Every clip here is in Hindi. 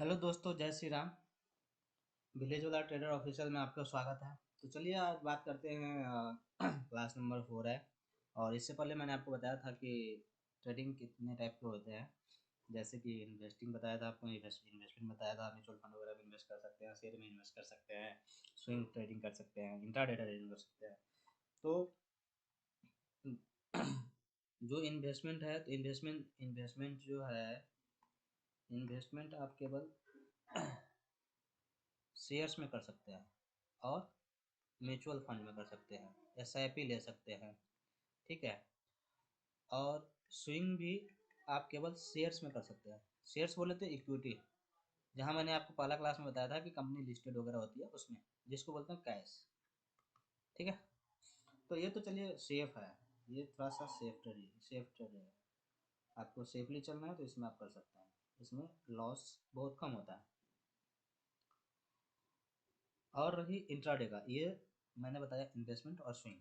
हेलो दोस्तों, जय श्री राम। विलेज वाला ट्रेडर ऑफिशियल में आपका स्वागत है। तो चलिए आज बात करते हैं। क्लास नंबर 4 है। और इससे पहले मैंने आपको बताया था कि ट्रेडिंग कितने टाइप के होते हैं। जैसे कि इन्वेस्टिंग बताया था आपको, इन्वेस्टमेंट बताया था, म्यूचुअल फंड वगैरह में इन्वेस्ट कर सकते हैं, शेयर में इन्वेस्ट कर सकते हैं, स्विंग ट्रेडिंग कर सकते हैं, इंट्राडे ट्रेडिंग कर सकते हैं। तो जो इन्वेस्टमेंट है, तो इन्वेस्टमेंट जो है, इन्वेस्टमेंट आप केवल शेयर्स में कर सकते हैं और म्यूचुअल फंड में कर सकते हैं, एसआईपी ले सकते हैं। ठीक है। और स्विंग भी आप केवल शेयर्स में कर सकते हैं। शेयर्स बोले तो इक्विटी, जहां मैंने आपको पहला क्लास में बताया था कि कंपनी लिस्टेड वगैरह होती है उसमें, जिसको बोलते हैं कैश। ठीक है। तो ये तो चलिए सेफ है। ये थोड़ा सा सेफ ट्रेड है। आपको सेफली चलना है तो इसमें आप कर सकते हैं। इसमें लॉस बहुत कम होता है। और रही इंट्राडे का, ये मैंने बताया इन्वेस्टमेंट और स्विंग।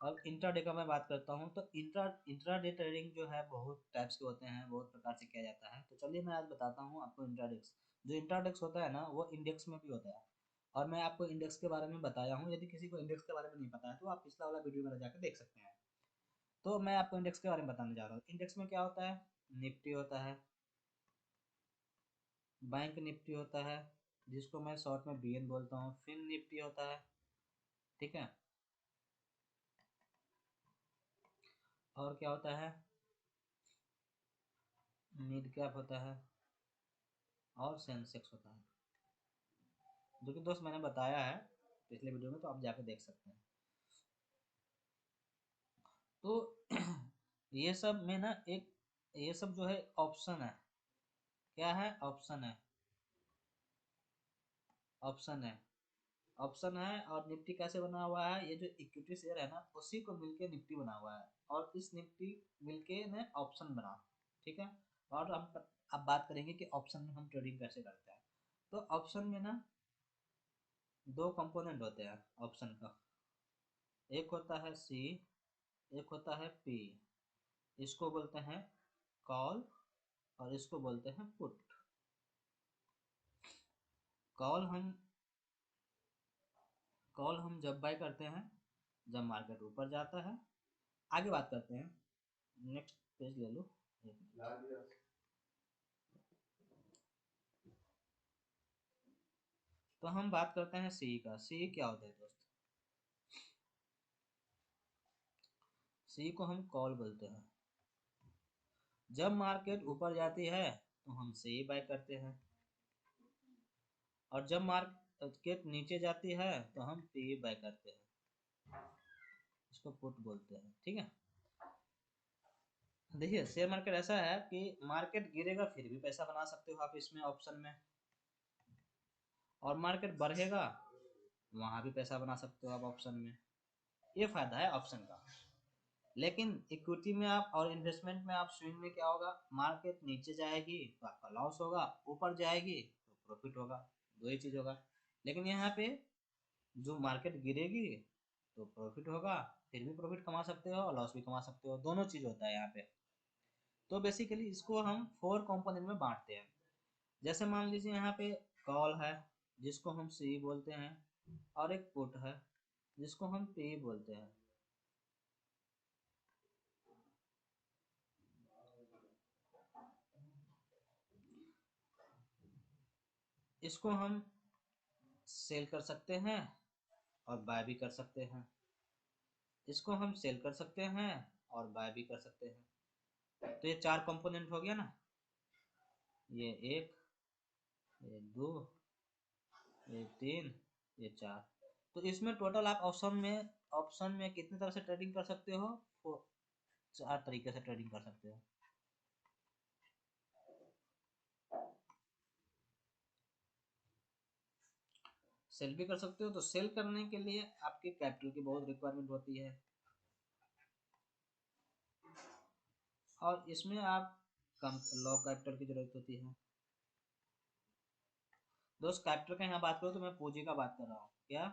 अब इंट्राडे का मैं बात करता हूँ, तो इंट्राडे ट्रेडिंग जो है बहुत टाइप्स के होते हैं, बहुत प्रकार से किया जाता है। तो चलिए मैं आज बताता हूँ आपको इंट्राडेक्स। जो इंट्राडेक्स होता है ना, वो इंडेक्स में भी होता है। और मैं आपको इंडेक्स के बारे में बताया हूँ। यदि किसी को इंडेक्स के बारे में नहीं पता है तो आप पिछला वाला वीडियो में जाकर देख सकते हैं। तो मैं आपको इंडेक्स के बारे में बताने जा रहा हूँ। इंडेक्स में क्या होता है? निफ्टी होता है, बैंक निफ्टी होता है, जिसको मैं शॉर्ट में बीएन बोलता हूँ, फिन निफ्टी होता है। ठीक है। और क्या होता है? मिड कैप होता है और सेंसेक्स होता है, जो कि दोस्त मैंने बताया है पिछले वीडियो में, तो आप जाके देख सकते हैं। तो ये सब में ना एक, ये सब जो है ऑप्शन है। क्या है? ऑप्शन है। ऑप्शन है। ऑप्शन है। और निफ्टी कैसे बना हुआ है? ये जो इक्विटी शेयर है ना, उसी को मिलके निफ्टी बना हुआ है। और इस निफ्टी मिलके ने ऑप्शन बना। ठीक है। और हम अब बात करेंगे कि ऑप्शन में हम ट्रेडिंग कैसे करते हैं। तो ऑप्शन में ना दो कंपोनेंट होते हैं ऑप्शन का। एक होता है सी, एक होता है पी। इसको बोलते हैं कॉल और इसको बोलते हैं पुट। कॉल हम कॉल हम जब बाय करते हैं, जब मार्केट ऊपर जाता है। आगे बात करते हैं। नेक्स्ट पेज ले लो। एक मिनट। तो हम बात करते हैं सी का। सी क्या होता है दोस्त? सी को हम कॉल बोलते हैं। जब मार्केट ऊपर जाती है तो हम सी बाय करते हैं, और जब मार्केट नीचे जाती है तो हम पी बाय करते हैं। इसको पुट बोलते हैं। ठीक है। देखिए, शेयर मार्केट ऐसा है कि मार्केट गिरेगा फिर भी पैसा बना सकते हो आप इसमें, ऑप्शन में। और मार्केट बढ़ेगा, वहां भी पैसा बना सकते हो आप ऑप्शन में। ये फायदा है ऑप्शन का। लेकिन इक्विटी में आप और इन्वेस्टमेंट में आप, स्विंग में क्या होगा? मार्केट नीचे जाएगी तो आपका लॉस होगा, ऊपर जाएगी तो प्रॉफिट होगा। दो ही चीज होगा। लेकिन यहाँ पे जो मार्केट गिरेगी तो प्रॉफिट होगा, फिर भी प्रॉफिट कमा सकते हो और लॉस भी कमा सकते हो, दोनों चीज होता है यहाँ पे। तो बेसिकली इसको हम 4 कंपोनेंट में बांटते हैं। जैसे मान लीजिए यहाँ पे कॉल है, जिसको हम सी बोलते हैं, और एक पुट है जिसको हम पी बोलते हैं। इसको हम सेल कर सकते हैं और बाय भी कर सकते हैं। इसको हम सेल कर सकते हैं और बाय भी कर सकते हैं। तो ये 4 कंपोनेंट हो गया ना। ये एक, ये दो, ये तीन, ये चार। तो इसमें टोटल आप ऑप्शन में कितनी तरह से ट्रेडिंग कर सकते हो? 4 तरीके से ट्रेडिंग कर सकते हो। सेल भी कर सकते हो। तो सेल करने के लिए आपके कैपिटल की बहुत रिक्वायरमेंट होती है, और इसमें आप कम लो कैपिटल की जरूरत होती है। दोस्त, कैपिटल का यहाँ बात करो तो मैं पूंजी का बात कर रहा हूँ। क्या?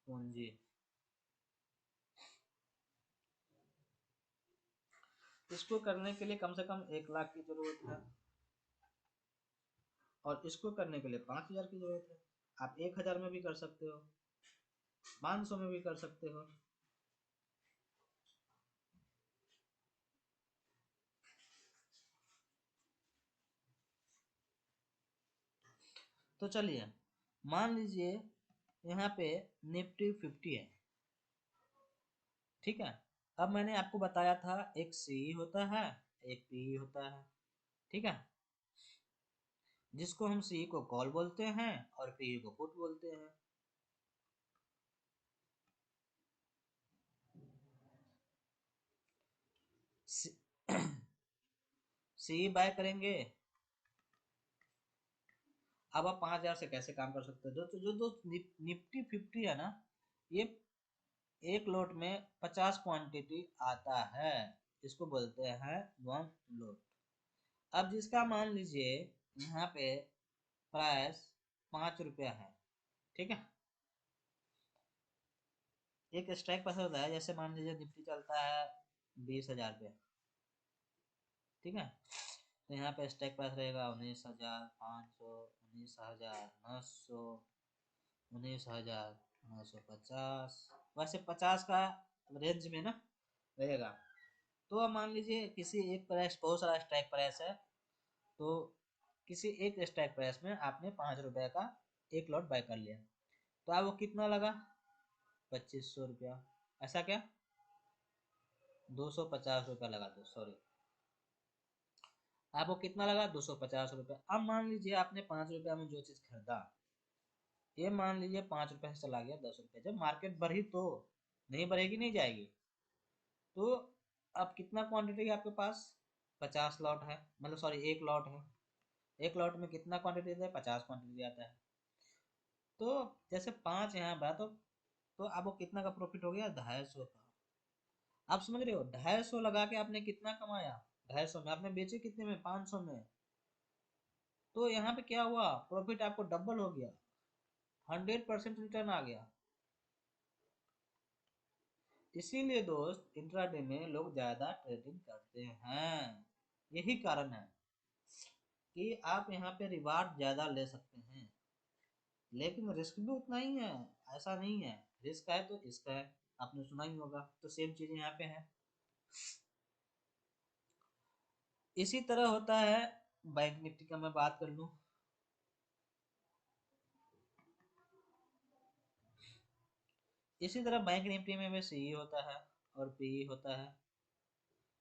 पूंजी। इसको करने के लिए कम से कम 1 लाख की जरूरत है। और इसको करने के लिए 5,000 की जरूरत है। आप 1,000 में भी कर सकते हो, 500 में भी कर सकते हो। तो चलिए मान लीजिए यहाँ पे निफ्टी 50 है, ठीक है। अब मैंने आपको बताया था एक सी होता है, एक पी होता है, ठीक है, जिसको हम सी को कॉल बोलते हैं और पी को पुट बोलते हैं। सी बाय करेंगे। अब आप 5,000 से कैसे काम कर सकते हैं दोस्तों? जो दोस्त निफ्टी 50 है ना, ये एक लोट में 50 क्वांटिटी आता है, इसको बोलते हैं वन लोट। अब जिसका मान लीजिए यहाँ पे प्राइस 5 रुपया है, ठीक है, एक स्ट्राइक पैसा होता है, जैसे मान लीजिए निफ्टी चलता है 20,000 पे, ठीक है, तो यहाँ पे स्ट्राइक प्राइस रहेगा 19,500, 19,900, 19,950, वैसे 50 का रेंज में ना रहेगा। तो अब मान लीजिए किसी एक प्राइस, बहुत सारा स्ट्राइक प्राइस है, तो किसी एक स्ट्राइक प्राइस में आपने 5 रुपए का एक लॉट बाय कर लिया, तो अब वो कितना लगा? 2,500 रुपया। ऐसा क्या? 250 रुपया लगा दो, सॉरी, आपको कितना लगा? 250 रुपया। अब मान लीजिए आपने 5 रुपया में जो चीज खरीदा, ये मान लीजिए 5 रुपए से चला गया 10 रुपए, जब मार्केट बढ़ी तो नहीं बढ़ेगी, नहीं जाएगी, तो अब कितना क्वांटिटी है आपके पास? 50 लॉट है, मतलब सॉरी एक लॉट है, एक लॉट में कितना क्वांटिटी आता है? 50 क्वांटिटी आता है। तो जैसे 5 यहाँ बा, तो आपको कितना का प्रॉफिट हो गया? 250 का। आप समझ रहे हो? 250 लगा के आपने कितना कमाया? 250 में आपने बेचे कितने में? 500 में। तो यहाँ पे क्या हुआ? प्रॉफिट आपको डबल हो गया, 100% रिटर्न आ गया। इसीलिए दोस्त इंट्राडे में लोग ज्यादा ट्रेडिंग करते हैं, यही कारण है कि आप यहाँ पे रिवार्ड ज्यादा ले सकते हैं, लेकिन रिस्क भी उतना ही है, ऐसा नहीं है। रिस्क है तो इसका है, आपने सुना ही होगा, तो सेम चीज यहाँ पे है। इसी तरह होता है बैंक निफ्टी का मैं बात कर लूं, इसी तरह बैंक निफ्टी में भी सी होता है और पी होता है,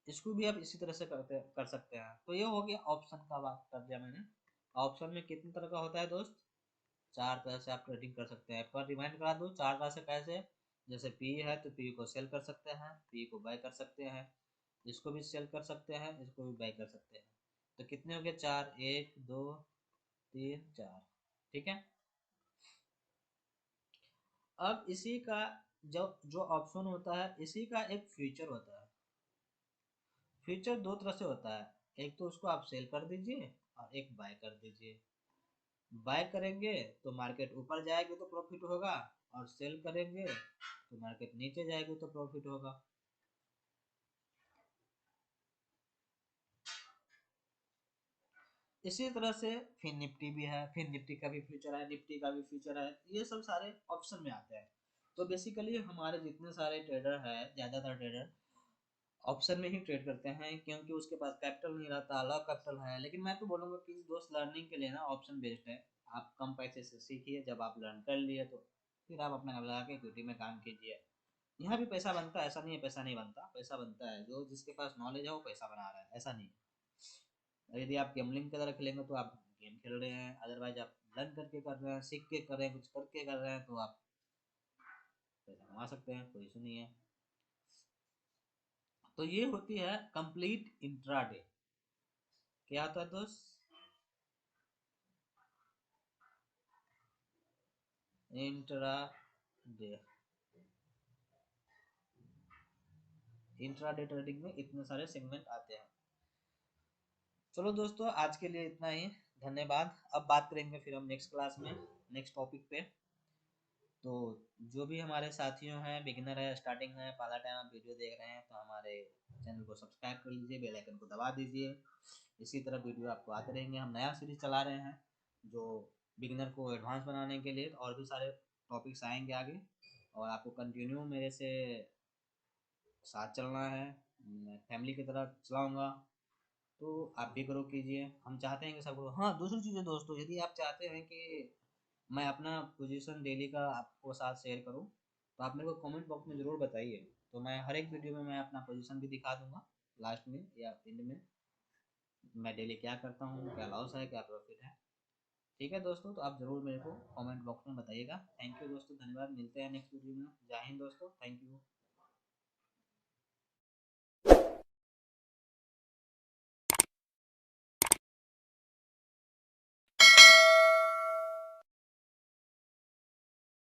इसको भी आप इसी तरह से कर सकते हैं। तो ये हो गया ऑप्शन का, बात कर दिया मैंने। ऑप्शन में कितने तरह का होता है दोस्त? 4 तरह से आप ट्रेडिंग कर सकते हैं। एक बार रिमाइंड करा दो, 4 तरह से कैसे? जैसे पी है तो पी को सेल कर सकते हैं, पी को बाय कर सकते हैं, इसको भी सेल कर सकते हैं, इसको भी बाय कर सकते हैं। तो कितने हो गए? 4, 1, 2, 3, 4, ठीक है। अब इसी का जो जो ऑप्शन होता है, इसी का एक फ्यूचर होता है। फ्यूचर दो तरह से होता है, एक तो उसको आप सेल कर दीजिए और एक बाय कर दीजिए। बाय करेंगे तो मार्केट ऊपर जाएगी तो प्रॉफिट होगा, और सेल करेंगे तो मार्केट नीचे जाएगी तो प्रॉफिट होगा। इसी तरह से फिर निफ्टी भी है, फिर निफ्टी का भी फ्यूचर है, निफ्टी का भी फ्यूचर है, ये सब सारे ऑप्शन में आते हैं। तो बेसिकली हमारे जितने सारे ट्रेडर है, ज्यादातर ट्रेडर ऑप्शन में ही ट्रेड करते हैं, क्योंकि उसके पास कैपिटल नहीं रहता, अलग कैपिटल है। लेकिन मैं तो बोलूंगा कि दोस्त लर्निंग के लिए ना ऑप्शन बेस्ड है। आप कम पैसे से सीखिए, जब आप लर्न कर लिए तो फिर आप अपना लगा के इक्विटी में काम कीजिए। यहाँ भी पैसा बनता है, ऐसा नहीं है पैसा नहीं बनता, पैसा बनता है। जो जिसके पास नॉलेज है वो पैसा बना रहा है, ऐसा नहीं है। यदि आप गेमलिंग की तरह खेलेंगे तो आप गेम खेल रहे हैं, अदरवाइज आप लर्न करके कर रहे हैं, सीख के कर रहे हैं, कुछ करके कर रहे हैं, तो आप पैसा कमा सकते हैं, कोई इशू नहीं है। तो ये होती है कंप्लीट इंट्राडे। क्या होता है दोस्त? इंट्राडे। इंट्राडे ट्रेडिंग में इतने सारे सेगमेंट आते हैं। चलो दोस्तों, आज के लिए इतना ही, धन्यवाद। अब बात करेंगे फिर हम नेक्स्ट क्लास में, नेक्स्ट टॉपिक पे। तो जो भी हमारे साथियों हैं, बिगिनर है, स्टार्टिंग है, पहला टाइम आप वीडियो देख रहे हैं, तो हमारे चैनल को सब्सक्राइब कर लीजिए, बेल आइकन को दबा दीजिए। इसी तरह वीडियो आपको आते रहेंगे, हम नया सीरीज चला रहे हैं, जो बिगिनर को एडवांस बनाने के लिए और भी सारे टॉपिक्स आएंगे आगे, और आपको कंटिन्यू मेरे से साथ चलना है, मैं फैमिली की तरह चलाऊंगा। तो आप भी ग्रो कीजिए, हम चाहते हैं कि सब ग्रो। हाँ, दूसरी चीज़ है दोस्तों, यदि आप चाहते हैं कि मैं अपना पोजीशन डेली का आपको साथ शेयर करूं, तो आप मेरे को कमेंट बॉक्स में ज़रूर बताइए। तो मैं हर एक वीडियो में मैं अपना पोजीशन भी दिखा दूंगा, लास्ट में या एंड में, मैं डेली क्या करता हूँ, क्या लॉस है, क्या प्रॉफिट है। ठीक है दोस्तों, तो आप ज़रूर मेरे को कमेंट बॉक्स में बताइएगा। थैंक यू दोस्तों, धन्यवाद, मिलते हैं नेक्स्ट वीडियो में। जय हिंद दोस्तों, थैंक यू।